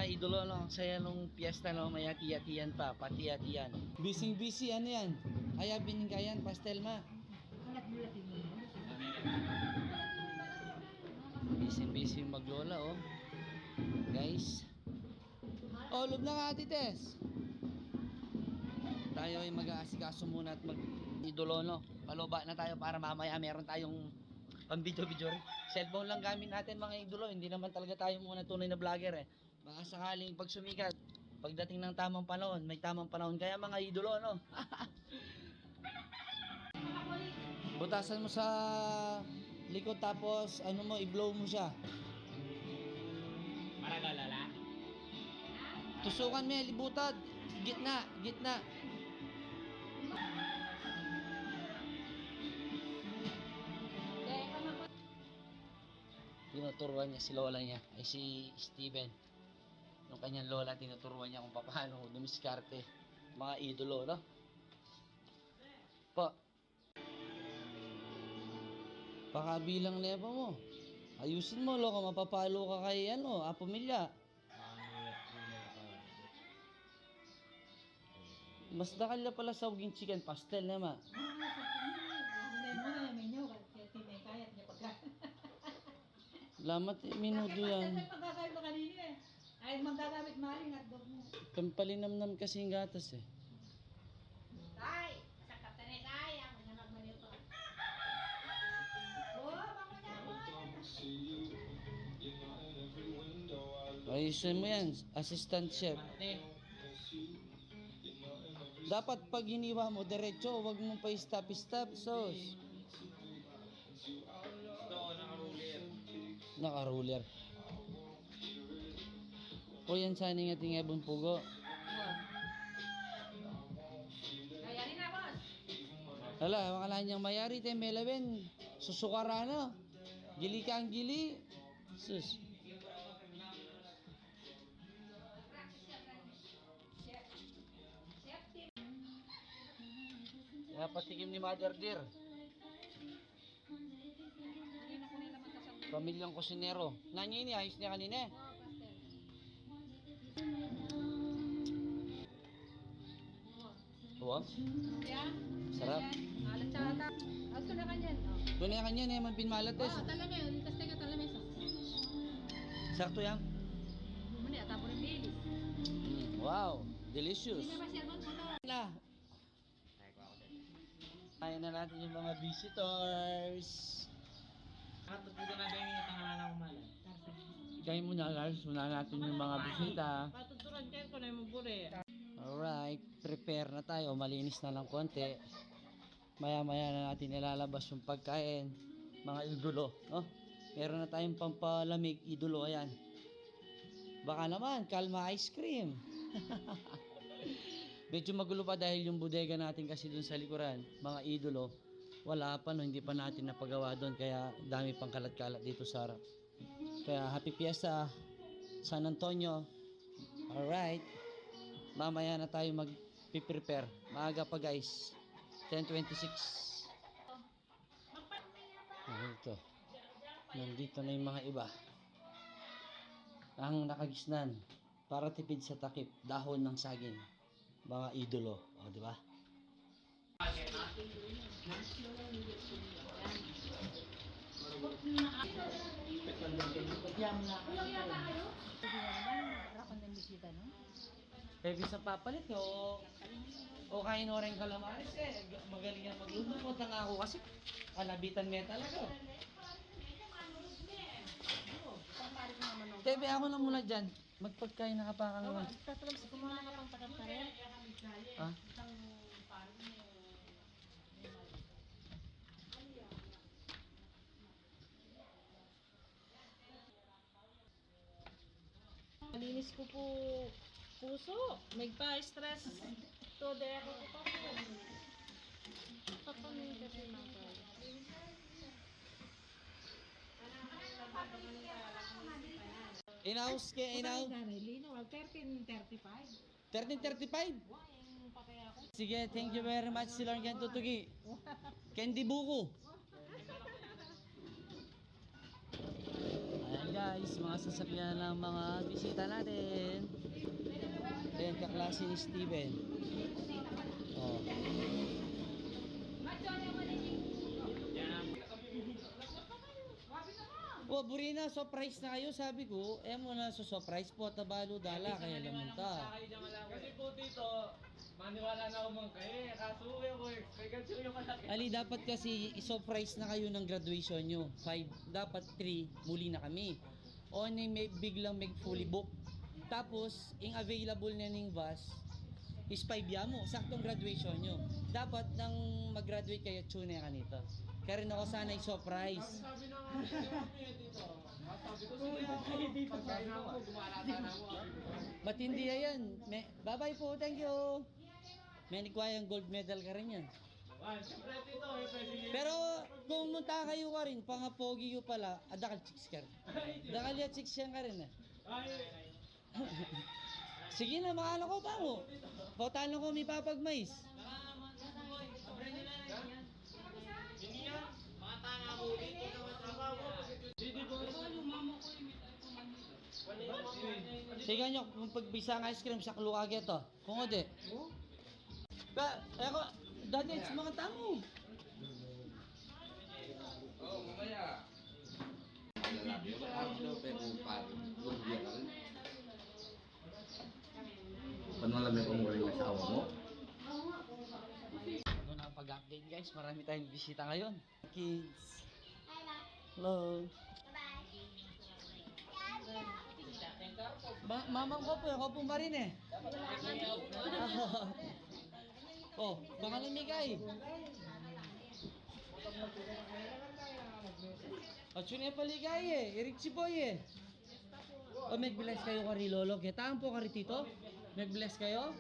idolo, no? Ang saya nung piyesta, no? May hati-hatian pa, pati-hatian. Busy, ano yan? Kaya biningkayan, pastel ma. Busy maglola, oh. Guys. Oh, loob na nga, Ate Tess. Tayo ay mag-aasikaso muna at mag-idolo, no? Paloba na tayo para mamaya meron tayong pang-video-video rin. Cellphone lang gamit natin, mga idolo. Hindi naman talaga tayo muna tunay na vlogger, eh. Baka sakaling pag sumikat, pagdating ng tamang panahon, may tamang panahon. Kaya mga idolo, no? Butasan mo sa likod tapos ano mo, i-blow mo siya. Para galala. Tusukan mo, libutad. Gitna. Tinuturuan niya si lola niya, ay si Steven. Yung kanyang lola, tinuturuan niya kung paano dumiskarte. Mga idolo, no? Po. Pakabilang level mo. Ayusin mo, loko, mapapalo ka kay Apomilya. Mas dakal na pala sa uging chicken pastel naman. Lamat minuto yan. Ay, magagamit maling at dog mo. Pampalinamnam kasi yung gatas eh. Ay, sa kaptanes ay, ako na nagmanito. Ayusin mo yan, assistant chef. Dapat pag hiniwa mo diretso, huwag mo pa stop sauce. Ito, naka-ruler. Naka-ruler. O yan sana nga tingay bun pugo. Kaya rin na, boss. Hala, makala niyang mayari tayo melawin. Susukara na. Gili ka ang gili. Sus. Kaya patikim ni Mother Dear. Pamilyang kusinero. Nanyi ni ayos niya kanina eh. Wow. Yan. Sarap. Alat sa ata. Alat na kanyan. Ito na kanya na yung pinmalat eh. Talam yun. Tapos tayo talam yun. Sakto yan. Muna, tapo rin bilis. Wow. Delicious. Hindi na ba siya mo Na. Kaya na natin yung mga visitors. Nakatutudo na ba yung tangalan ng umalan? Kaya muna guys, muna natin yung mga bisita. Patuturan kayo ko na yung buri. Alright, prepare na tayo. Malinis na lang konti. Maya-maya na natin ilalabas yung pagkain. Mga idolo, no? Meron na tayong pampalamig, idolo, ayan. Baka naman, kalma ice cream. Medyo magulo pa dahil yung bodega natin kasi dun sa likuran, mga idolo, wala pa, no? Hindi pa natin napagawa doon. Kaya dami pang kalat-kalat dito sa harap. Kaya happy fiesta San Antonio. Alright. Mamaya na tayo mag-prepare. Maaga pa guys. 10:26. Ito. Nandito na yung mga iba. Ang nakagisnan para tipid sa takip, dahon ng saging. Mga idolo, o di ba? Heavy sa papalit o kain o rin calamares eh. Magaling yan magluto. Punta nga ako kasi kalabitan mo talaga. Tebe, ako na muna dyan. Magpagkain na kapaka naman. Tatulog sa kumuha ka pang patagtare. Ha? Malinis ko po puso. May pa-stress. To de ako ko pa po. Papamin kasi mga Inaus ke inaw. Lino, 13:35. 13:35. Yung patay ako. Sige, thank you very much si Lord Ken Tutugi. Candy Buko. Ayan guys, mga sasakyan ng mga bisita natin. Ayan, kaklase ni Steven. Oh. Oh, Burina, surprise na kayo, sabi ko. Eh mo na surprise po, tabalo dala, kaya lamunta. Kasi po dito, maniwala na ako mang kayo. Kaso ko may ganito yung malaki. Ali, dapat kasi i-surprise na kayo ng graduation nyo. 5, dapat 3, muli na kami. O may biglang may fully book. Tapos, yung available na ning bus is 5 yamo, saktong graduation nyo. Dapat nang mag-graduate kayo, tune na kanito. Kaya rin ako sana i-surprise. Sabi na nga kami dito. Sabi ko sige ako. Pagkain ako, gumalata na ako. Ba't hindi yan? Bye-bye po, thank you. May nikwayang gold medal ka rin yan. Siyempre dito, pwede Pero kung munta kayo ka rin, pangapogi ko pala, adakal chicks ka rin. Adakal ya chicks yan ka rin. Ay, Sige na, makano ko pa mo. Bautalo ko may papagmais. hindi yan. Mga tanga mo dito naman trabaho. Hindi po. Sige nyo, kung pagbisa ng ice cream sa Klukage to. Kung ode. Eko, dati, sa mga tamo. Oh, mamaya. Lalaki ba? Ano pa yung pag-uwi ka rin? Paano alam yung umuwi ng asawa mo? Ito na pag-update guys, marami tayong bisita ngayon. Kids. Hello. Mamang ko po, ako po marin eh. Oh, baka lumigay. At yun yung paligay eh, Eric si Boy eh. O, mag-bless kayo kari lolo. Kitaan po kari tito? Mag-bless kayo?